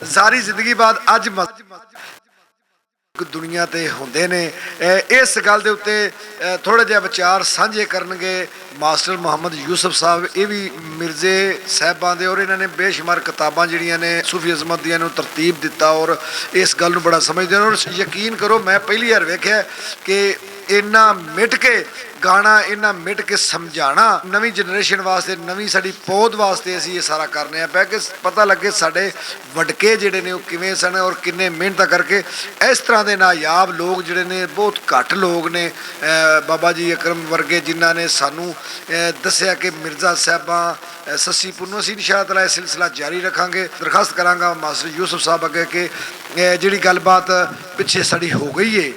सारी जिंदगी बाद अज दुनिया ते होंदे ने। इस गल दे उत्ते थोड़े जिहा विचार सांझे करनगे मास्टर मुहम्मद यूसुफ साहब। ये भी मिर्जे साहबां दे और इन्होंने बेशुमार किताबां जिहड़ियां ने सूफी अजमत दियां नूं तरतीब दिता और इस गल नूं बड़ा समझदे ने। और यकीन करो मैं पहली बार वेख्या कि इन्ना मिट के गाना, इन्ना मिट के समझाना नवीं जनरेशन वास्ते, नवीं साडी पौध वास्ते असीं ये सारा करने पै कि पता लगे साडे वडके जिहड़े ने किवें सन और किन्ने मेहनत करके। इस तरह के नायाब लोग जिहड़े ने बहुत घट लोग ने। बाबा जी अकरम वर्गे जिन्हां ने सानू दस्सिया कि मिर्जा साहबां सस्सी पुन्नू। असीं इंशाअल्लाह यह सिलसिला जारी रखांगे। दरखास्त करांगा मास्टर यूसुफ साहब अगे कि जिहड़ी गलबात पिछे साडी हो गई है,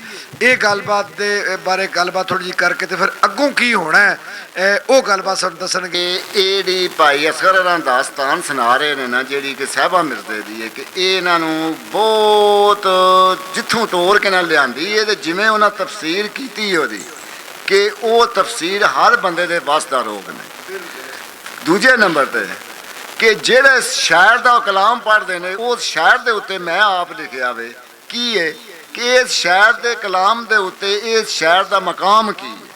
ये गलबात दे बारे गलबात थोड़ी जी करके तो फिर अगों की होना है वो गलबात सानू दसणगे। ये भाई असगर होरां दास्तान सुना रहे ने ना, जिहड़ी कि साहिबा मिर्जे दी है कि इन्हां नूं बहुत जिथों तोड़ के ना लिआंदी है ते जिवें उन्हां तफसीर कीती ओहदी कि वो तफसीर हर बंदे दे बस दा रोग ने। दूजे नंबर ते कि जिहड़े शायर दा कलाम पढ़दे ने उस शायर दे उत्ते मैं आप लिखिया वे की है कि इस शायर के कलाम के उत्ते इस शायर का मकाम की है।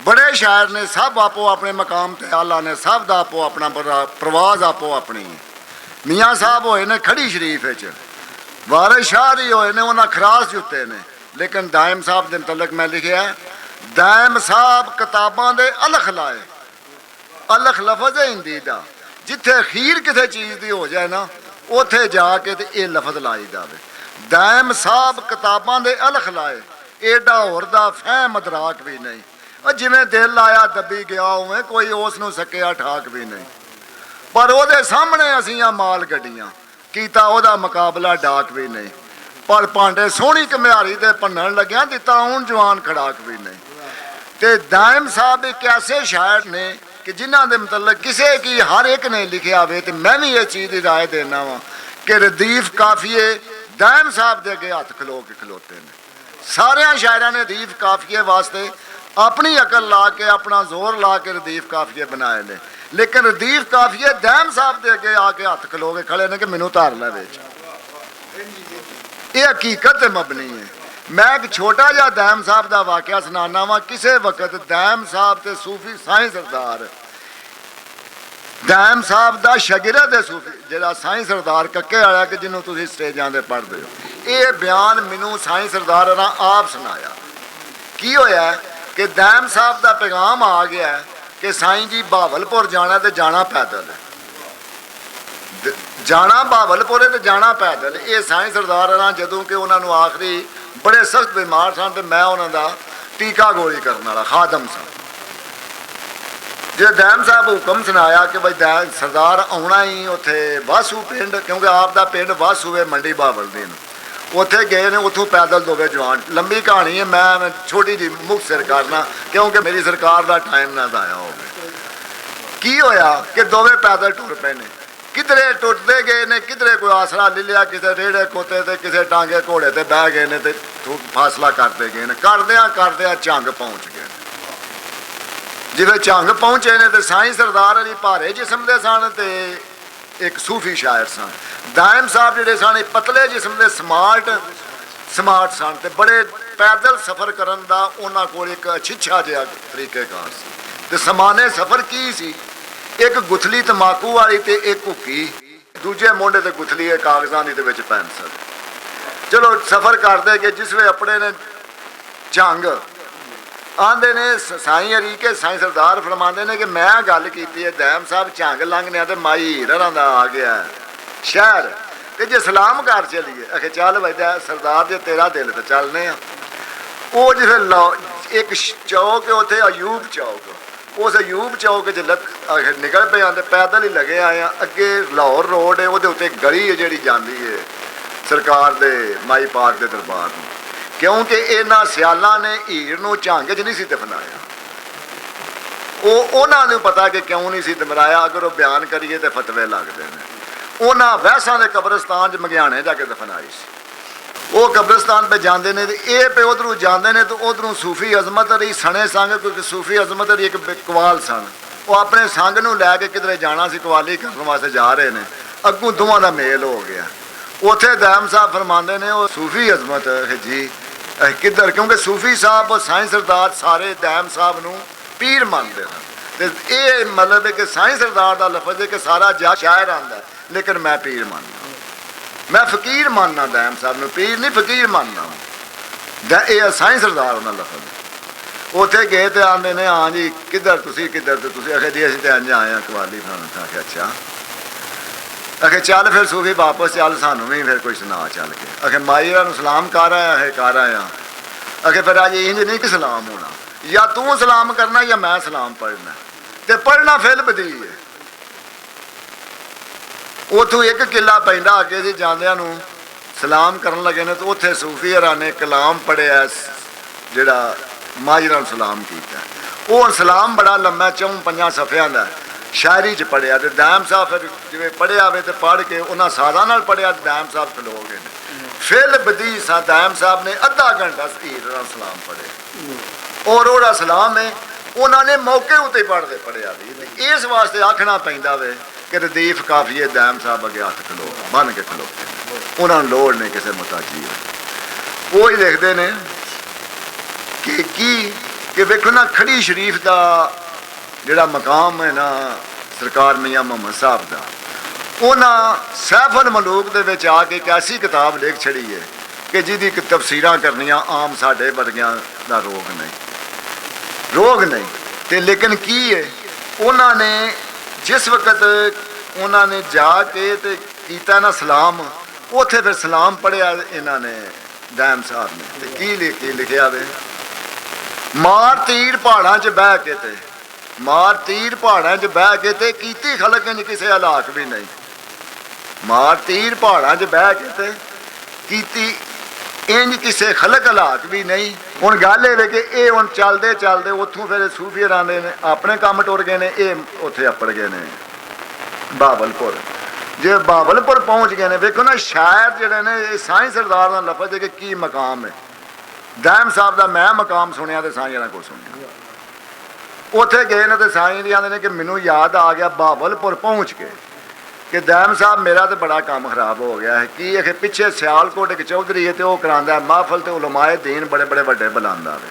बड़े शायर ने सब आपो अपने मकाम ते आला ने, सब का आपो अपना प्रवाज आपो अपनी। मियाँ साहब होए ने खड़ी शरीफ च, वारिस शाह ही होए ने उन्हें खरास जुते ने। लेकिन दायम साहब के मुतलक मैं लिखिया, दायम साहब किताबां दे अलख लाए। अलख लफज है हिंदी का, जिथे खीर किसी चीज़ की हो जाए ना उथे जाके तो ये लफज लाई जाए। दायम साहब किताबां दे अलख लाए, एडा होर दा फहम अदराक भी नहीं। जिमें दिल आया दबी गया उवें कोई उस नूं सकिया ठाक भी नहीं। पर ओहदे सामने असीं माल गड्डियां कीता ओहदा मुकाबला डाक भी नहीं। पर भांडे सोहनी घमियारी दे भन्नण लग्या दिता हूं जवान खड़ाक भी नहीं। ते दायम साहब एक ऐसे शायर ने कि जिन्हां दे मतलब किसे की हर एक ने लिखिया वे। ते मैं भी ये चीज़ की राय देना वा कि रदीफ काफिए दायम साहब के अगे हथ खलो के खलोते हैं। सारिया शायरों ने रदीफ काफिए वास्ते अपनी अकल ला के अपना जोर ला के रदीफ काफिए बनाए ने। लेकिन रदीफ काफिए दायम साहब के अगे आके हथ खलो के खड़े ने कि मैनू धार लै विच। ये हकीकत मबनी है। मैं एक छोटा जिहा दायम साहब का वाकया सुनाना वा। किसी वक्त दायम साहब ते सूफी साईं सरदार दायम साहब का शागिर्द है सूफी जिहड़ा साईं सरदार कक्के वाला कि जिन्होंने तुसीं स्टेजां ते पढ़दे हो। ये बयान मैनू साईं सरदार ने आप सुनाया। की होया कि दायम साहब का पैगाम आ गया कि साईं जी बहावलपुर जाना तो जाना पैदल, जाना बहावलपुर है तो जाना पैदल। ये साईं सरदार ने जदों कि उन्होंने आखिरी बड़े सख्त बीमार सन तो मैं उन्होंने टीका गोली करने वाला खादम सा। जो दायम साहब हुक्म सुनाया कि भाई सरदार आना ही उत्थे वासू पिंड, क्योंकि आपका पिंड वासू है मंडी बहावलदीन, उत्थे गए ने। उतों पैदल दोवे जवान, लंबी कहानी है मैं छोटी जी मुख्तसर करना क्योंकि मेरी सरकार का टाइम ना जाया हो। की होया कि दोवे पैदल टुर पे ने। किधरे टुटते गए ने, किधरे कोई आसरा ले लिया, किसी रेड़े खोते ते किसी टांगे घोड़े ते बह गए ने ते फासला करते गए ने। करदे झंग पहुँच गए। जिवें झंग पहुँचे ने तो साईं सरदार अली भारे जिस्म दे सन ते एक सूफी शायर सन। दायम साहब जिहड़े सन पतले जिस्म दे स्मार्ट सन ते बड़े पैदल सफ़र करन दा उन्हां कोल एक छिछा जिहा तरीकेकार सी। ते समाने सफ़र की सी, एक गुथली तंबाकू वाली ते एक हुक्की, दूजे मोढे ते गुथली कागज़ां दी ते विच पेंसिल। चलो सफ़र करदे गए। जिस वे अपने ने झंग आंदे ने साईं अली के साईं सरदार फरमाते ने कि मैं गल की है दायम साहब झंग लंघने तो माई हीरां दा आ गया शहर ते जे सलाम कर चलीए। आखे चल भाई सरदार जे तेरा दिल तो चलने। वो जिस एक चौक है उत्थे अयूब चौक, उस अयूब चौक च निकल पे आते पैदल ही लगे आए। अगे लाहौर रोड है, वो उत्ते गली है जी जाती है सरकार दे माई पाक के दरबार में। क्योंकि इन्होंने सियालों ने हीर नूं झंग च नहीं सी दफनाया। उन्होंने पता कि क्यों नहीं सी दफनाया। अगर वो बयान करिए तो फतवे लगते हैं। उन्होंने वैसा के कब्रस्तान च मगियाने जाके दफनाई सी। वो कब्रस्तान पे जाते हैं तो ये पे उधरों जाते हैं तो उधरों सूफी अजमत अली सने संग, क्योंकि सूफी अजमत अली एक कवाल सन। वो अपने संग नूं लैके किधरे जाना सी, कवाली करने वास्ते जा रहे हैं। ਅੱਗੋਂ ਦੋਵਾਂ ਦਾ ਮੇਲ ਹੋ ਗਿਆ। ਉੱਥੇ ਦੈਮ ਸਾਹਿਬ ਫਰਮਾਉਂਦੇ ਨੇ ਉਹ ਸੂਫੀ ਅਜ਼ਮਤ ਹੈ ਜੀ ਕਿੱਧਰ, ਕਿਉਂਕਿ ਸੂਫੀ ਸਾਹਿਬ ਸਾਈਂ ਸਰਦਾਰ ਸਾਰੇ ਦੈਮ ਸਾਹਿਬ ਨੂੰ ਪੀਰ ਮੰਨਦੇ ਹਨ। ਤੇ ਇਹ ਮਤਲਬ ਹੈ ਕਿ ਸਾਈਂ ਸਰਦਾਰ ਦਾ ਲਫ਼ਜ਼ ਹੈ ਕਿ ਸਾਰਾ ਸ਼ਾਇਰ ਆਉਂਦਾ, ਲੇਕਿਨ ਮੈਂ ਪੀਰ ਮੰਨਦਾ, ਮੈਂ ਫਕੀਰ ਮੰਨਦਾ ਦੈਮ ਸਾਹਿਬ ਨੂੰ, ਪੀਰ ਨਹੀਂ ਫਕੀਰ ਮੰਨਦਾ। ਇਹ ਸਾਈਂ ਸਰਦਾਰ ਉਹਨਾਂ ਲਫ਼ਜ਼। ਉੱਥੇ ਗਏ ਤੇ ਆਉਂਦੇ ਨੇ ਹਾਂ ਜੀ ਕਿੱਧਰ ਤੁਸੀਂ, ਕਿੱਧਰ ਤੇ ਤੁਸੀਂ ਆਖਿਆ ਜੀ ਅਸੀਂ ਤਾਂ ਇੰਝ ਆਏ ਹਾਂ ਕਵਾਲੀ ਫਲਾਣਾ। ਆਖਿਆ ਅੱਛਾ, ਆਖੇ ਚੱਲ ਫਿਰ ਸੂਫੀ ਵਾਪਸ ਚੱਲ, ਸਾਨੂੰ ਵੀ ਫਿਰ ਕੋਈ ਸੁਣਾ ਚੱਲ ਕੇ। ਆਖੇ ਮਾਈਰਾਂ ਨੂੰ ਸਲਾਮ ਕਰ ਆਇਆ ਹੈ, ਕਰ ਆਇਆ। ਆਖੇ ਫਿਰ ਅੱਜ ਇੰਝ ਨਹੀਂ ਕਿ ਸਲਾਮ ਹੋਣਾ, ਜਾਂ ਤੂੰ ਸਲਾਮ ਕਰਨਾ ਜਾਂ ਮੈਂ ਸਲਾਮ ਪੜ੍ਹਨਾ, ਤੇ ਪੜ੍ਹਨਾ ਫਿਲ ਬਦੀ ਹੈ। ਉੱਥੋਂ ਇੱਕ ਕਿੱਲਾ ਪੈਂਦਾ ਅੱਗੇ ਜੀ ਜਾਂਦਿਆਂ ਨੂੰ ਸਲਾਮ ਕਰਨ ਲੱਗੇ ਨੇ, ਤੇ ਉੱਥੇ ਸੂਫੀ ਹਰਾਂ ਨੇ ਕਲਾਮ ਪੜ੍ਹਿਆ ਜਿਹੜਾ ਮਾਜਰਾਂ ਨੂੰ ਸਲਾਮ ਕੀਤਾ। ਉਹ ਸਲਾਮ ਬੜਾ ਲੰਮਾ 4-5 ਸਫ਼ਿਆਂ ਦਾ ਸ਼ਾਇਰੀ 'ਚ ਪੜ੍ਹਿਆ। ਤੇ ਦੈਮ ਸਾਹਿਬ ਫਿਰ ਜਿਵੇਂ ਪੜ੍ਹਿਆ ਹੋਵੇ ਤੇ ਪੜ੍ਹ ਕੇ ਉਹਨਾਂ ਸਾਜ਼ਾਂ ਨਾਲ ਪੜ੍ਹਿਆ। ਦੈਮ ਸਾਹਿਬ ਖਲੋ ਗਏ ਨੇ ਫਿਲ ਬਦੀ ਸਾ, ਦੈਮ ਸਾਹਿਬ ਨੇ ਅੱਧਾ ਘੰਟਾ ਸਹੀਰ ਨਾਲ ਸਲਾਮ ਪੜ੍ਹਿਆ। ਔਰ ਉਹਦਾ ਸਲਾਮ ਹੈ ਉਹਨਾਂ ਨੇ ਮੌਕੇ ਉੱਤੇ ਪੜ੍ਹਿਆ ਵੀ। ਇਸ ਵਾਸਤੇ ਆਖਣਾ ਪੈਂਦਾ ਵੇ ਕਿ ਰਦੀਫ ਕਾਫੀਏ ਦੈਮ ਸਾਹਿਬ ਅੱਗੇ ਹੱਥ ਖਲੋ ਬੰਨ ਕੇ ਖਲੋਤੇ, ਉਹਨਾਂ ਨੂੰ ਲੋੜ ਨਹੀਂ ਕਿਸੇ ਮੁਤਾਜੀ। ਉਹ ਹੀ ਲਿਖਦੇ ਨੇ ਕਿ ਵੇਖੋ ਨਾ ਖੜੀ ਸ਼ਰੀਫ ਦਾ ਜਿਹੜਾ ਮਕਾਮ ਹੈ ਨਾ ਸਰਕਾਰ ਮੀਆਂ ਮੁਹੰਮਦ ਸਾਹਿਬ ਦਾ, ਉਹਨਾਂ ਸੈਫੁਲ ਮਲੂਕ ਦੇ ਵਿੱਚ ਆ ਕੇ ਇੱਕ ਐਸੀ ਕਿਤਾਬ ਲਿਖ ਛੜੀ ਹੈ ਕਿ ਜਿਹਦੀ ਤਫਸੀਰਾਂ ਕਰਨੀਆਂ ਆਮ ਸਾਡੇ ਵਰਗਿਆਂ ਦਾ ਰੋਗ ਨਹੀਂ। ਤੇ ਲੇਕਿਨ ਕੀ ਹੈ, ਉਹਨਾਂ ਨੇ ਜਿਸ ਵਕਤ ਉਹਨਾਂ ਨੇ ਜਾ ਕੇ ਤੇ ਕੀਤਾ ਨਾ ਸਲਾਮ, ਉੱਥੇ ਫਿਰ ਸਲਾਮ ਪੜ੍ਹਿਆ ਇਹਨਾਂ ਨੇ ਦੈਮ ਸਾਹਿਬ ਨੇ। ਤੇ ਕੀ ਲਿਖਿਆ ਵੇ, ਮਾਰ ਤੀਰ ਪਹਾੜਾਂ 'ਚ ਬਹਿ ਕੇ ਤੇ, ਮਾਰ ਤੀਰ ਪਹਾੜਾਂ 'ਚ ਬਹਿ ਕੇ ਤੇ ਕੀਤੀ ਖਲਕ ਇੰਜ ਕਿਸੇ ਹਲਾਕ ਵੀ ਨਹੀਂ। ਮਾਰ ਤੀਰ ਪਹਾੜਾਂ 'ਚ ਬਹਿ ਕੇ ਤੇ ਕੀਤੀ ਇੰਜ ਕਿਸੇ ਖਲਕ ਹਲਾਕ ਵੀ ਨਹੀਂ। ਹੁਣ ਗੱਲ ਇਹ ਵੇ ਕਿ ਇਹ ਹੁਣ ਚੱਲਦੇ ਚੱਲਦੇ ਉੱਥੋਂ ਫਿਰ ਸੂਫੀ ਰਾਂਦੇ ਨੇ ਆਪਣੇ ਕੰਮ ਟੁਰ ਗਏ ਨੇ, ਇਹ ਉੱਥੇ ਅੱਪੜ ਗਏ ਨੇ ਬਾਬਲਪੁਰ। ਜੇ ਬਾਬਲਪੁਰ ਪਹੁੰਚ ਗਏ ਨੇ, ਵੇਖੋ ਨਾ ਸ਼ਾਇਰ ਜਿਹੜੇ ਨੇ ਇਹ ਸਾਈਂ ਸਰਦਾਰ ਦਾ ਲਫ਼ਜ਼ ਹੈ ਕਿ ਕੀ ਮਕਾਮ ਹੈ। ਦੈਮ ਸਾਹਿਬ ਦਾ ਮੈਂ ਮਕਾਮ ਸੁਣਿਆ ਤੇ ਸਾਈਂ ਕੋਲ ਸੁਣਿਆ। ਉੱਥੇ ਗਏ ਨੇ ਤੇ ਸਾਈਂ ਜੀ ਆਂਦੇ ਨੇ ਕਿ ਮੈਨੂੰ ਯਾਦ ਆ ਗਿਆ ਬਾਬਲਪੁਰ ਪਹੁੰਚ ਕੇ ਕਿ ਦੈਮ ਸਾਹਿਬ ਮੇਰਾ ਤਾਂ ਬੜਾ ਕੰਮ ਖਰਾਬ ਹੋ ਗਿਆ ਹੈ। ਕੀ ਹੈ ਕਿ ਪਿੱਛੇ ਸਿਆਲਕੋਟ ਇੱਕ ਚੌਧਰੀ ਹੈ ਤੇ ਉਹ ਕਰਾਉਂਦਾ ਮਾਹਫਲ ਤੇ ਉਲਮਾਏ ਦੀਨ ਬੜੇ ਵੱਡੇ ਬੁਲਾਉਂਦਾ ਵੇ,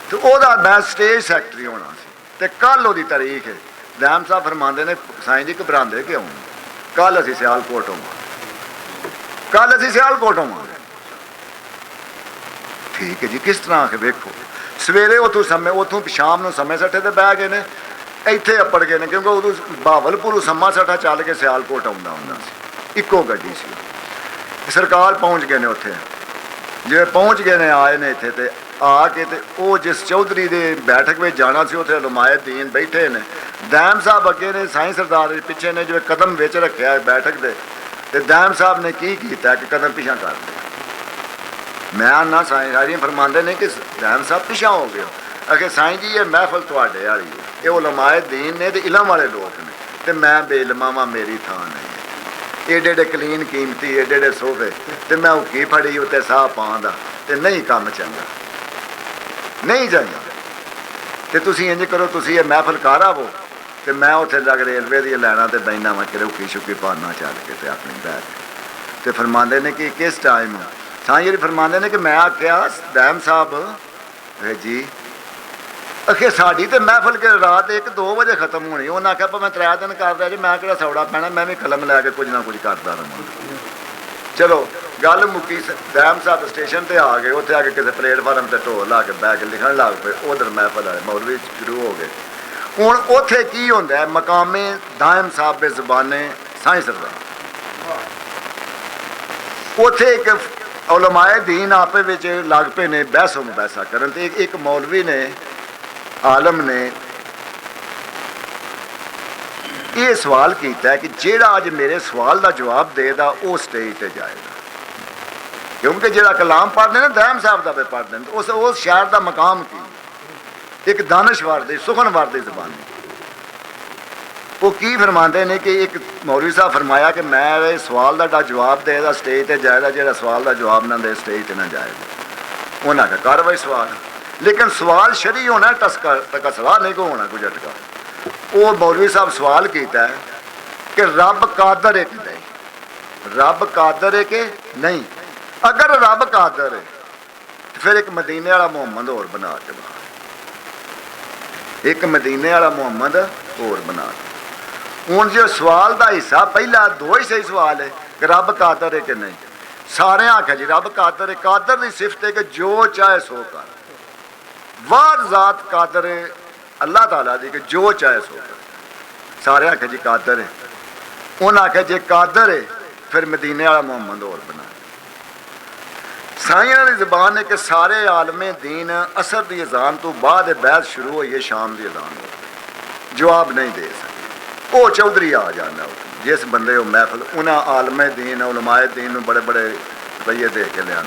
ਤੇ ਉਹਦਾ ਮੈਂ ਸਟੇਜ ਸੈਕਟਰੀ ਹੋਣਾ ਸੀ। ਤੇ ਕੱਲ ਉਹਦੀ ਤਾਰੀਖ ਹੈ। ਦੈਮ ਸਾਹਿਬ ਫਰਮਾਉਂਦੇ ਨੇ ਸਾਈਂ ਜੀ ਘਬਰਾਉਂਦੇ ਕਿਉਂ, ਕੱਲ ਅਸੀਂ ਸਿਆਲਕੋਟ ਹੋਵਾਂਗੇ। ਠੀਕ ਹੈ ਜੀ, ਕਿਸ ਤਰ੍ਹਾਂ ਆ ਕੇ ਵੇਖੋ ਸਵੇਰੇ ਉੱਥੋਂ ਸ਼ਾਮ ਨੂੰ ਸਮੇਂ ਸੱਠੇ ਤੇ ਬਹਿ ਗਏ ਨੇ, ਇੱਥੇ ਅੱਪੜ ਗਏ ਨੇ ਕਿਉਂਕਿ ਉਦੋਂ ਬਾਵਲਪੁਰ ਸਮਾਂ ਸੱਠਾ ਚੱਲ ਕੇ ਸਿਆਲਕੋਟ ਆਉਂਦਾ ਹੁੰਦਾ ਸੀ, ਇੱਕੋ ਗੱਡੀ ਸੀ। ਸਰਕਾਰ ਪਹੁੰਚ ਗਏ ਨੇ ਉੱਥੇ, ਜਿਵੇਂ ਪਹੁੰਚ ਗਏ ਨੇ ਆਏ ਨੇ ਇੱਥੇ ਤੇ ਆ ਕੇ ਤੇ ਉਹ ਜਿਸ ਚੌਧਰੀ ਦੇ ਬੈਠਕ ਵਿੱਚ ਜਾਣਾ ਸੀ ਉੱਥੇ ਉਲਮਾਏ ਦੀਨ ਬੈਠੇ ਨੇ। ਦੈਮ ਸਾਹਿਬ ਅੱਗੇ ਨੇ, ਸਾਈਂ ਸਰਦਾਰ ਦੇ ਪਿੱਛੇ ਨੇ, ਜਿਵੇਂ ਕਦਮ ਵਿੱਚ ਰੱਖਿਆ ਬੈਠਕ ਦੇ। ਤੇ ਦੈਮ ਸਾਹਿਬ ਨੇ ਕੀ ਕੀਤਾ ਕਿ ਕਦਮ ਪਿਛਾਂ ਕਰ ਲਿਆ। ਮੈਂ ਆਨਾ ਸਾਈਂ ਸਾਰੀਆਂ ਫਰਮਾਉਂਦੇ ਨੇ ਕਿ ਦੈਮ ਸਾਹਿਬ ਪਿਛਾਂ ਹੋ ਗਏ। ਅਖੇ ਸਾਈਂ ਜੀ ਇਹ ਮਹਿਫਲ ਤੁਹਾਡੇ ਵਾਲੀ ਹੈ, ਇਹ ਉਲਮਾਏ ਦੀਨ ਨੇ ਤੇ ਇਲਮ ਵਾਲੇ ਲੋਕ ਨੇ, ਤੇ ਮੈਂ ਬੇਇਲਮਾਂ ਵਾਂ, ਮੇਰੀ ਥਾਂ ਨਹੀਂ। ਏਡੇ ਕਲੀਨ ਕੀਮਤੀ ਏਡੇ ਸੋਫੇ ਤੇ ਮੈਂ ਹੁੱਕੀ ਫੜੀ ਉੱਤੇ ਸਾਹ ਪਾਉਣ ਦਾ, ਤੇ ਨਹੀਂ ਕੰਮ ਚੰਗਾ ਨਹੀਂ ਜਾਂਦਾ। ਤੇ ਤੁਸੀਂ ਇੰਜ ਕਰੋ, ਤੁਸੀਂ ਇਹ ਮਹਿਫਲ ਕਰ ਆਵੋ ਤੇ ਮੈਂ ਉੱਥੇ ਜਾ ਕੇ ਰੇਲਵੇ ਦੀ ਲੈਣਾ ਤੇ ਬੈਨਾ ਵਾ ਕਿ ਹੁੱਕੀ ਸ਼ੁੱਕੀ ਪਾਉਣਾ ਚੱਲ ਕੇ ਤੇ ਆਪਣੀ ਬੈਠ ਕੇ। ਤੇ ਫਰਮਾਉਂਦੇ ਨੇ ਕਿ ਕਿਸ ਟਾਈਮ ਸਾਈਂ ਜੀ ਫਰਮਾਉਂਦੇ ਨੇ ਕਿ ਮੈਂ ਆਖਿਆ ਦੈਮ ਸਾਹਿਬ ਜੀ ਅਖੇ ਸਾਡੀ ਤੇ ਮਹਿਫਲ ਕਿ ਰਾਤ 1-2 ਵਜੇ ਖਤਮ ਹੋਣੀ। ਉਹਨਾਂ ਆਖਿਆ ਪਰ ਮੈਂ 3 ਦਿਨ ਕਰਦਾ ਜੀ, ਮੈਂ ਕਿਹੜਾ ਸੌੜਾ ਪੈਣਾ, ਮੈਂ ਵੀ ਕਲਮ ਲੈ ਕੇ ਕੁਝ ਨਾ ਕੁਝ ਕਰਦਾ ਰਹਾਂ। ਚਲੋ ਗੱਲ ਮੁੱਕੀ। ਦੈਮ ਸਾਹਿਬ ਸਟੇਸ਼ਨ ਤੇ ਆ ਗਏ, ਉੱਥੇ ਆ ਕੇ ਕਿਸੇ ਪਲੇਟਫਾਰਮ ਤੇ ਢੋਲ ਲਾ ਕੇ ਬਹਿ ਕੇ ਲਿਖਣ ਲੱਗ ਪਏ। ਉਧਰ ਮਹਿਫਲ ਆਏ, ਮੌਲਵੀ ਸ਼ੁਰੂ ਹੋ ਗਏ। ਹੁਣ ਉੱਥੇ ਕੀ ਹੁੰਦਾ ਹੈ, ਮਕਾਮੇ ਦਾਇਮ ਸਾਹਿਬ ਦੇ ਜ਼ਬਾਨੇ ਸਾਈਂ ਸਰਦਾਰ, ਉੱਥੇ ਇੱਕ ਉਲਮਾਏ ਦੀਨ ਆਪੇ ਵਿੱਚ ਲੱਗ ਪਏ ਨੇ ਬਹਿਸੋ ਮੁਬੈਸਾ ਕਰਨ। ਤੇ ਇੱਕ ਮੌਲਵੀ ਨੇ, ਆਲਮ ਨੇ ਇਹ ਸਵਾਲ ਕੀਤਾ ਕਿ ਜਿਹੜਾ ਅੱਜ ਮੇਰੇ ਸਵਾਲ ਦਾ ਜਵਾਬ ਦੇਦਾ ਉਹ ਸਟੇਜ ਤੇ ਜਾਏਗਾ, ਕਿਉਂਕਿ ਜਿਹੜਾ ਕਲਾਮ ਪੜ੍ਹਦੇ ਨੇ ਦੈਮ ਸਾਹਿਬ ਦਾ ਵੀ ਪੜ੍ਹਦੇ ਨੇ, ਉਸ ਸ਼ਾਇਰ ਦਾ ਮਕਾਮ ਕੀ, ਇੱਕ ਦਾਨਸ਼ਵਰ ਦੀ ਸੁਖਨਵਰ ਦੀ ਜ਼ਬਾਨੀ। ਉਹ ਕੀ ਫਰਮਾਉਂਦੇ ਨੇ ਕਿ ਇੱਕ ਮੌਲਵੀ ਸਾਹਿਬ ਫਰਮਾਇਆ ਕਿ ਮੈਂ ਇਹ ਸਵਾਲ ਦਾ ਜਵਾਬ ਦੇਦਾ ਸਟੇਜ ਤੇ ਜਾਏਗਾ, ਜਿਹੜਾ ਸਵਾਲ ਦਾ ਜਵਾਬ ਨਾ ਦੇ ਸਟੇਜ ਤੇ ਨਾ ਜਾਏਗਾ। ਉਹਨਾਂ ਦਾ ਕਾਰਵਾਈ ਸਵਾਲ, ਲੇਕਿਨ ਸਵਾਲ ਸ਼ਰੀ ਹੋਣਾ, ਟਕਾ ਸਲਾਹ ਨਹੀਂ ਕੋ ਹੋਣਾ ਕੋਈ ਝਟਕਾ। ਉਹ ਮੌਲਵੀ ਸਾਹਿਬ ਸਵਾਲ ਕੀਤਾ ਕਿ ਰੱਬ ਕਾਦਰ ਇੱਕ ਨਹੀਂ, रब कादर है कि नहीं? अगर रब कादर है तो फिर एक मदीने वाला मुहम्मद और बना के बना, एक मदीने वाला मुहम्मद और बना। हूँ जो सवाल का हिस्सा पहला दो ही सही सवाल है कि रब कादर है कि नहीं। सारे आख्या जी रब कादर है। कादर की सिफत है कि जो चाहे सो कर। वार जात कादर है अल्लाह ताला दी कि जो चाहे सो कर। सारे आख्या जी कादर है। उन्हें आख्या जे कादर है फिर मदीने वाला मुहम्मद और बना। साइयां की जबान है कि सारे आलमे दीन असर की अजान तो बाद बहस शुरू हुई है, शाम की अजान हो जवाब नहीं दे सके। वो चौधरी आ जाना जिस बंदे वो महफिल उन्हें आलमे दीन उलमाए दीन बड़े बड़े रुपये दे के लिया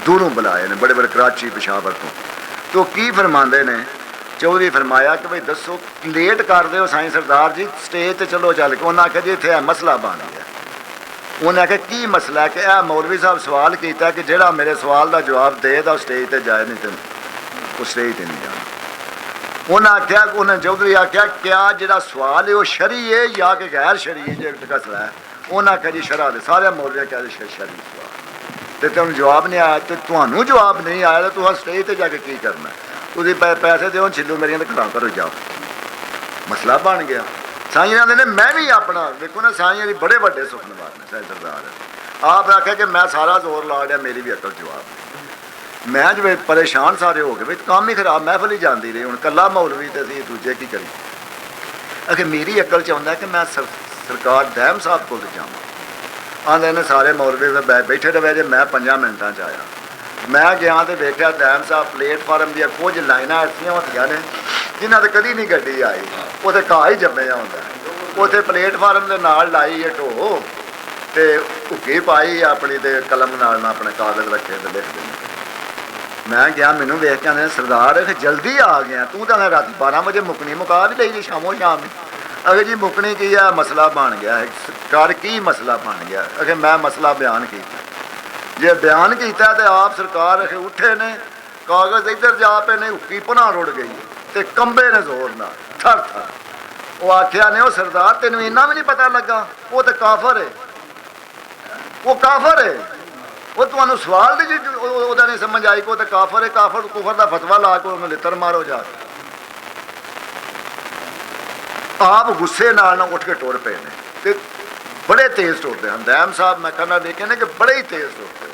दूरों बुलाए ने, बड़े बड़े कराची पेशावर तो की फरमाते ने। चौधरी फरमाया कि भाई दसो लेट कर दो साईं सरदार जी स्टेज ते चलो चल के। उन्हें आख्या जी इतने मसला बन गया। उन्हें आख्या की मसला है कि यह मौलवी साहब सवाल किया कि जोड़ा मेरे सवाल का जवाब दे तो स्टेज पर जाए, नहीं तो उस स्टेज पर नहीं जाना। उन्हें आख्या उन्हें चौधरी आख्या क्या जो सवाल है वह शरी है या कि गैर शरी है जो कसला है? उन्हें आख्या जी शरा दे। सारे मौलवी क्या शरी सवाल तो तुम जवाब नहीं आया तो तुम्हें जवाब नहीं आया तो तुम स्टेज पर जाके की करना? तुम पैसे दो छिलो मेरिया तो घर करो जाओ। मसला बन गया। साईं आते ने मैं भी अपना देखो ना साईं बड़े बड़े सुख नवार ने साईं सरदार आप आख्या कि मैं सारा जोर ला लिया मेरी भी अकल जवाब नहीं। मैं जो परेशान सारे हो गए भाई काम ही खराब महफिल ही जाती रही हूँ कला मौलवी तो असी दूजे की करी। आखिर मेरी अकल च आउंदा कि मैं सरकार डैम साहब को जावां। आंदे ने सारे मौलवी बैठे रहे जे मैं 5 मिनटां च आया। मैं गया तो वेख्या डैम साहब प्लेटफार्म दी कुछ लाइनां ऐसियां होंदियां ने जिन्हां ते कदी नहीं गड्डी आई, उत्थे घाह ही जम्मिया होंदा। उत्थे प्लेटफार्म दे नाल लाई है ढो ते भुक्की पाई अपनी ते कलम नाल अपने कागज़ रखे ते लिख देने। मैं गया मैनू वेख के आने सरदार जल्दी आ गया तू तो रात 12 बजे मुकनी मुका भी ली जी शामों शाम। अगर जी मुकनी की है मसला बन गया है कर की मसला बन गया। अगर मैं मसला बयान किया जे बयान किया तो आप सरकार अखे उठे ने कागज़ इधर जा पे ने हुक्की पुनः रुड़ गई तो कंबे ने जोर ना थर थर। वो आख्या ने वो सरदार तेन इन्ना भी नहीं पता लगा वो तो काफर है, वो काफर है। वो तुम्हें सवाल नहीं समझ आई को तो काफर है। काफर कुफर का फतवा ला के उन्होंने लितर मारो जाके। आप गुस्से नाल उठ के टुर पे ने बड़े तेज टुरते हैं। डैम साहब मैं कहना देखे ने कि बड़े ही तेज टुरते हैं।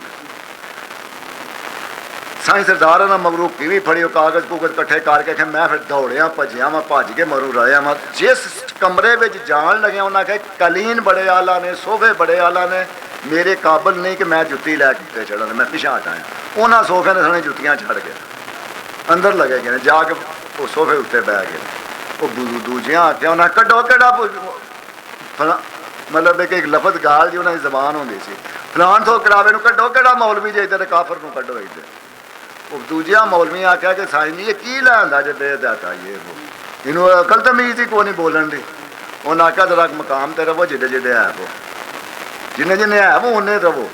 साईं सरदार ने मगरू की भी फड़ी कागज़ कूगज़ कट्ठे करके मैं फिर दौड़िया भजिया मैं भज के मरू रहा मैं जिस कमरे में जान लगे उन्हें आख्या कलीन बड़े आला ने सोफे बड़े आला ने मेरे काबल नहीं कि मैं जुत्ती लैके चढ़ा मैं पिछा हटाया। उन्होंने सोफे ने साढ़े जुत्तियां छड़ गए अंदर लगे गए जाके वो सोफे उत्ते बह गए। वो दूजिया आख्या उन्हें कड्डो केड़ा मतलब एक लफज गाल जी उन्होंने जबान होंगी सी फलान थो करावे कड्डो केड़ा मौलवी जे इधर काफर को कड्डो इधर। वो दूजिया मौलवी आख्या कि साईं जी ये की लैंदा जे बेदाता ये वो इनू अकल तमीज ही को नहीं बोलन दी। उन्हें आख्या जरा मकाम ते रवो जिडे जिडे है वो जिन्हें जिन्हें है वो उन्हें रवो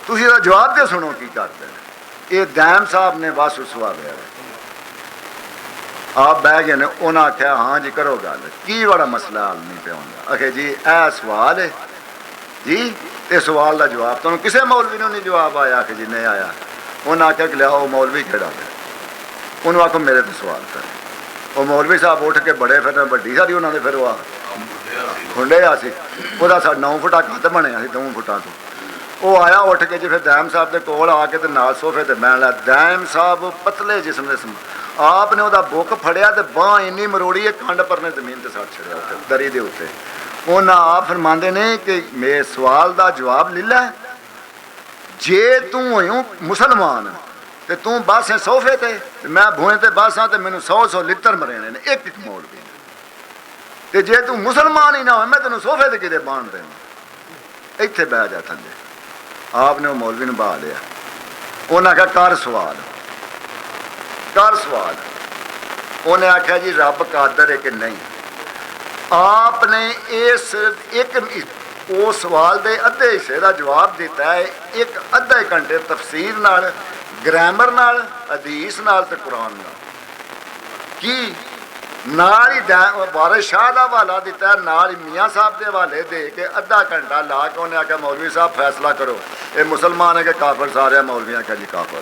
तुम जवाब दे सुनो की करते हैं। ये डैम साहब ने बस उसवा गया आप बह गए ने। उन्हें आख्या हाँ जी करो गल की बड़ा मसला हल नहीं पे होंगे। आखे जी ए सवाल है जी ये सवाल का जवाब तुम किसी मौलवी ने नहीं जवाब आया। आखे जी नहीं आया। उन्हें आख्या कि लिया मौलवी केड़ा है उन्होंने आखो मेरे तो सवाल कर। वो मौलवी साहब उठ के बड़े फिर वड्डी सारी उन्होंने फिर वो खुंडे आ सी वह 9 फुटा कद बनया 2 फुटा तो वो आया उठ के जी फिर डैम साहब के कोल आके तो नाल सोफे ते बैन लिया। डैम साहब पतले जिसम दे आपने वह बुक फड़िया तो बांह इन्नी मरोड़ी है कंड पर ने जमीन से सट छड़िया दरी के उत्ते। उन्हें आप फरमाते ने कि मेरे सवाल का जवाब ले लै जे तू हो मुसलमान तो तू बस है सोफे ते मैं भूए ते बस हाँ तो मैंने 100 लित्र मरेने ने एक मौलवी ते जे तू मुसलमान ही ना हो मैं तेन सोफे ते कि बांध देना इत्थे बह जा थले। आपने वो मौलवी ने बहा लिया। उन्हें आख्या कर सवाल कर सवाल। उन्हें आख्या जी रब कादर है कि नहीं। आपने इस एक उस सवाल के अद्धे हिस्से का जवाब दिता है एक अद्धे घंटे तफसीर नाल ग्रामर नाल हदीस नाल ते कुरान नाल की ਨਾਲ ਹੀ ਵਾਰਿਸ ਸ਼ਾਹ ਦਾ ਹਵਾਲਾ ਦਿੱਤਾ, ਨਾਲ ਹੀ ਮੀਆਂ ਸਾਹਿਬ ਦੇ ਹਵਾਲੇ ਦੇ ਕੇ ਅੱਧਾ ਘੰਟਾ ਲਾ ਕੇ ਉਹਨੇ ਆਖਿਆ ਮੌਲਵੀ ਸਾਹਿਬ ਫੈਸਲਾ ਕਰੋ, ਇਹ ਮੁਸਲਮਾਨ ਹੈ ਕਿ ਕਾਫਰ? ਸਾਰੇ ਮੌਲਵੀਆਂ ਆਖਿਆ ਜੀ ਕਾਫਰ।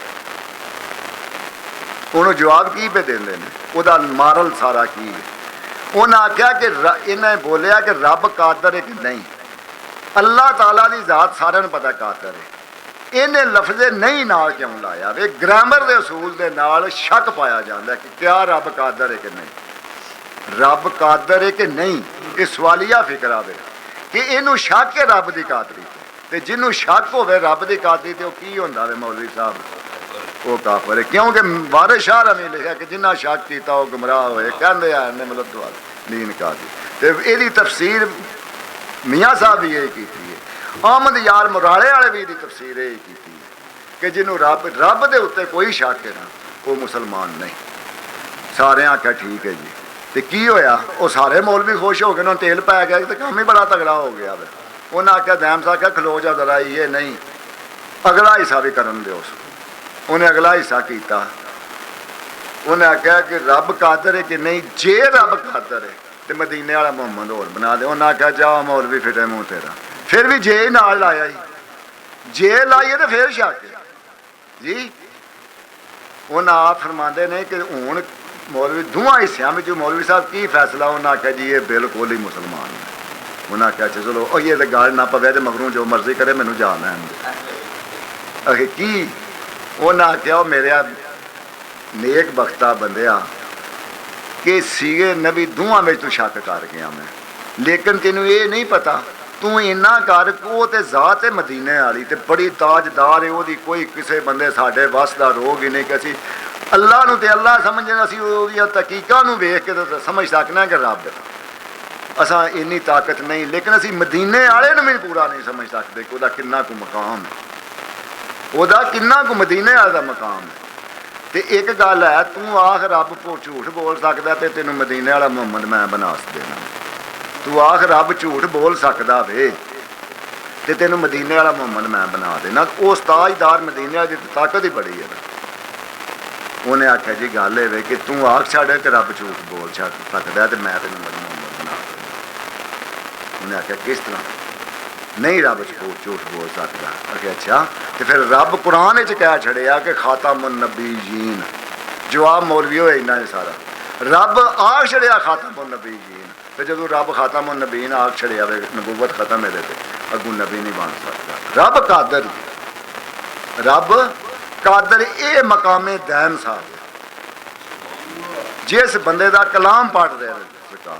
ਉਹਨੂੰ ਜਵਾਬ ਕੀ ਪੇ ਦਿੰਦੇ ਨੇ, ਉਹਦਾ ਮਾਰਲ ਸਾਰਾ ਕੀ ਹੈ? ਉਹਨਾਂ ਆਖਿਆ ਕਿ ਇਹਨੇ ਬੋਲਿਆ ਕਿ ਰੱਬ ਕਾਦਰ ਹੈ ਕਿ ਨਹੀਂ, ਅੱਲਾਹ ਤਾਲਾ ਦੀ ਜ਼ਾਤ ਸਾਰਿਆਂ ਨੂੰ ਪਤਾ ਕਾਦਰ ਹੈ। ਇਹਨੇ ਲਫ਼ਜ਼ੇ ਨਹੀਂ ਨਾਲ ਕਿਉਂ ਲਾਇਆ ਵੇ? ਗ੍ਰਾਮਰ ਦੇ ਅਸੂਲ ਦੇ ਨਾਲ ਸ਼ੱਕ ਪਾਇਆ ਜਾਂਦਾ ਕਿ ਕਿਆ ਰੱਬ ਕਾਦਰ ਹੈ ਕਿ ਨਹੀਂ, ਰੱਬ ਕਾਦਰ ਹੈ ਕਿ ਨਹੀਂ, ਇਹ ਸਵਾਲੀਆ ਫਿਕਰ ਆਵੇ ਕਿ ਇਹਨੂੰ ਸ਼ੱਕ ਹੈ ਰੱਬ ਦੀ ਕਾਦਰੀ ਤੇ ਜਿਹਨੂੰ ਸ਼ੱਕ ਹੋਵੇ ਰੱਬ ਦੀ ਕਾਦਰੀ ਤੇ ਉਹ ਕੀ ਹੁੰਦਾ ਵੇ ਮੌਲਵੀ ਸਾਹਿਬ? ਉਹ ਕਾਫਰ ਹੈ। ਕਿਉਂਕਿ ਵਾਰਿਸ ਸ਼ਾਹ ਨੇ ਲਿਖਿਆ ਕਿ ਜਿੰਨਾ ਸ਼ੱਕ ਕੀਤਾ ਉਹ ਗੁੰਮਰਾਹ ਹੋਏ, ਕਹਿੰਦੇ ਆ ਨੇ ਮਤਲਬ ਦੁਆਲ ਲੀਨ ਕਾਦੀ। ਤੇ ਇਹਦੀ ਤਫਸੀਰ ਮੀਆਂ ਸਾਹਿਬ ਵੀ ਇਹ ਕੀਤੀ ਹੈ, ਅਹਿਮਦ ਯਾਰ ਮੁਰਾਲੇ ਵਾਲੇ ਵੀ ਇਹਦੀ ਤਫਸੀਰ ਇਹ ਕੀਤੀ ਹੈ ਕਿ ਜਿਹਨੂੰ ਰੱਬ ਦੇ ਉੱਤੇ ਕੋਈ ਸ਼ੱਕ ਹੈ ਨਾ ਉਹ ਮੁਸਲਮਾਨ ਨਹੀਂ। ਸਾਰਿਆਂ ਆਖਿਆ ਠੀਕ ਹੈ ਜੀ। ਤੇ ਕੀ ਹੋਇਆ? ਉਹ ਸਾਰੇ ਮੌਲਵੀ ਖੁਸ਼ ਹੋ ਗਏ, ਉਹਨਾਂ ਨੂੰ ਤੇਲ ਪੈ ਗਿਆ ਤੇ ਕੰਮ ਹੀ ਬੜਾ ਤਗੜਾ ਹੋ ਗਿਆ ਵੇ। ਉਹਨਾਂ ਆਖਿਆ ਦੈਮ ਸਾਹਿਬ ਆਖਿਆ ਖਲੋ ਜਾ ਜ਼ਰਾ, ਇਹ ਨਹੀਂ ਅਗਲਾ ਹਿੱਸਾ ਵੀ ਕਰਨ ਦਿਓ। ਉਹਨੇ ਅਗਲਾ ਹਿੱਸਾ ਕੀਤਾ। ਉਹਨੇ ਆਖਿਆ ਕਿ ਰੱਬ ਕਾਦਰ ਹੈ ਕਿ ਨਹੀਂ, ਜੇ ਰੱਬ ਕਾਦਰ ਹੈ ਤੇ ਮਦੀਨੇ ਵਾਲਾ ਮੁਹੰਮਦ ਹੋਰ ਬਣਾ ਦੇ। ਉਹਨਾਂ ਆਖਿਆ ਜਾ ਮੌਲਵੀ ਫਿਟੇ ਮੂੰਹ ਤੇਰਾ। ਫਿਰ ਵੀ ਜੇ ਨਾਲ ਲਾਇਆ ਜੀ, ਜੇ ਲਾਈਏ ਤੇ ਫਿਰ ਸ਼ੱਕ ਜੀ। ਉਹਨਾਂ ਆਪ ਫਰਮਾਉਂਦੇ ਨੇ ਕਿ ਹੁਣ ਮੌਲਵੀ ਦੋਵਾਂ ਹਿੱਸਿਆਂ ਵਿੱਚ ਮੌਲਵੀ ਸਾਹਿਬ ਕੀ ਫੈਸਲਾ? ਉਹਨਾਂ ਆਖਿਆ ਜੀ ਇਹ ਬਿਲਕੁਲ ਹੀ ਮੁਸਲਮਾਨ ਹੈ। ਉਹਨਾਂ ਆਖਿਆ ਚਲੋ ਉਹ ਇਹ ਤਾਂ ਗੱਲ ਨਾ ਪਵੇ ਤੇ ਮਗਰੋਂ ਜੋ ਮਰਜ਼ੀ ਕਰੇ ਮੈਨੂੰ ਜਾਣ ਲੈਣ ਦੇ। ਅਖੇ ਕੀ? ਉਹਨਾਂ ਆਖਿਆ ਉਹ ਮੇਰਿਆ ਨੇਕ ਬਖਤਾ ਬੰਦਿਆ ਕਿ ਸੀਗੇ ਨਬੀ ਦੋਵਾਂ ਵਿੱਚ ਤੂੰ ਸ਼ੱਕ ਕਰ ਗਿਆ ਮੈਂ, ਲੇਕਿਨ ਤੈਨੂੰ ਇਹ ਨਹੀਂ ਪਤਾ ਤੂੰ ਇੰਨਾ ਕਰ ਉਹ ਤੇ ਜ਼ਾਤ ਹੈ ਮਦੀਨੇ ਵਾਲੀ ਤੇ ਬੜੀ ਤਾਜਦਾਰ ਹੈ, ਉਹਦੀ ਕੋਈ ਕਿਸੇ ਬੰਦੇ ਸਾਡੇ ਵੱਸ ਦਾ ਰੋਗ ਹੀ ਨਹੀਂ ਕਿ ਅਸੀਂ ਅੱਲਾਹ ਨੂੰ ਤੇ ਅੱਲਾਹ ਸਮਝਣਾ, ਅਸੀਂ ਉਹਦੀਆਂ ਤਕੀਕਾਂ ਨੂੰ ਵੇਖ ਕੇ ਤਾਂ ਸਮਝ ਸਕਣਾ ਕਿ ਰੱਬ ਅਸਾਂ ਇੰਨੀ ਤਾਕਤ ਨਹੀਂ, ਲੇਕਿਨ ਅਸੀਂ ਮਦੀਨੇ ਵਾਲੇ ਨੂੰ ਵੀ ਪੂਰਾ ਨਹੀਂ ਸਮਝ ਸਕਦੇ ਕਿ ਉਹਦਾ ਕਿੰਨਾ ਕੁ ਮਕਾਮ ਹੈ, ਉਹਦਾ ਕਿੰਨਾ ਕੁ ਮਦੀਨੇ ਵਾਲੇ ਦਾ ਮਕਾਮ ਹੈ। ਤੇ ਇੱਕ ਗੱਲ ਹੈ, ਤੂੰ ਆਖ ਰੱਬ ਝੂਠ ਬੋਲ ਸਕਦਾ ਤੇ ਤੈਨੂੰ ਮਦੀਨੇ ਵਾਲਾ ਮੁਹੰਮਦ ਮੈਂ ਬਣਾ ਦੇਣਾ। ਤੂੰ ਆਖ ਰੱਬ ਝੂਠ ਬੋਲ ਸਕਦਾ ਵੇ ਤੇ ਤੈਨੂੰ ਮਦੀਨੇ ਵਾਲਾ ਮੁਹੰਮਦ ਮੈਂ ਬਣਾ ਦੇਣਾ। ਉਹ ਉਸਤਾਦਦਾਰ ਮਦੀਨੇ ਵਾਲੀ ਦੀ ਤਾਕਤ ਹੀ ਬੜੀ ਹੈ। ਉਹਨੇ ਆਖਿਆ ਜੀ ਗੱਲ ਇਹ ਵੇ ਕਿ ਤੂੰ ਆਖ ਛੱਡ ਕਿ ਰੱਬ ਝੂਠ ਬੋਲ ਸਕਦਾ ਤੇ ਮੈਂ ਤੈਨੂੰ ਮੁਹੰਮਦ ਬਣਾ ਦੇਣਾ। ਉਹਨੇ ਆਖਿਆ ਕਿਸ ਤਰ੍ਹਾਂ? ਨਹੀਂ ਰੱਬ ਝੂਠ ਬੋਲ ਸਕਦਾ। ਅਖੇ ਅੱਛਾ, ਤੇ ਫਿਰ ਰੱਬ ਕੁਰਾਨ ਵਿੱਚ ਕਹਿ ਛੜਿਆ ਕਿ ਖਾਤਮੁਨ ਨਬੀਯੀਨ। ਜਵਾਬ ਮੌਲਵੀ ਹੋਇਆ ਇੰਨਾ ਹੀ ਸਾਰਾ, ਰੱਬ ਆਖ ਛੜਿਆ ਖਾਤਮੁਨ ਨਬੀਯੀਨ। ਤੇ ਜਦੋਂ ਰੱਬ ਖਾਤਮੁਨ ਨਬੀਯੀਨ ਆਖ ਛੜਿਆ ਵੇ ਨਬੂਵਤ ਖਤਮ ਇਹਦੇ ਤੇ, ਅੱਗੋਂ ਨਬੀ ਨਹੀਂ ਬਣ ਸਕਦਾ। ਰੱਬ ਕਾਦਰ, ਰੱਬ ਕਾਦਰ, ਇਹ ਮਕਾਮੇ ਦੈਮ ਸਾਹਿਬ ਜਿਸ ਬੰਦੇ ਦਾ ਕਲਾਮ ਪੜ੍ਹ ਰਿਹਾ ਸਰਕਾਰ।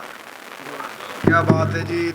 ਕਿਆ ਬਾਤ ਹੈ ਜੀ।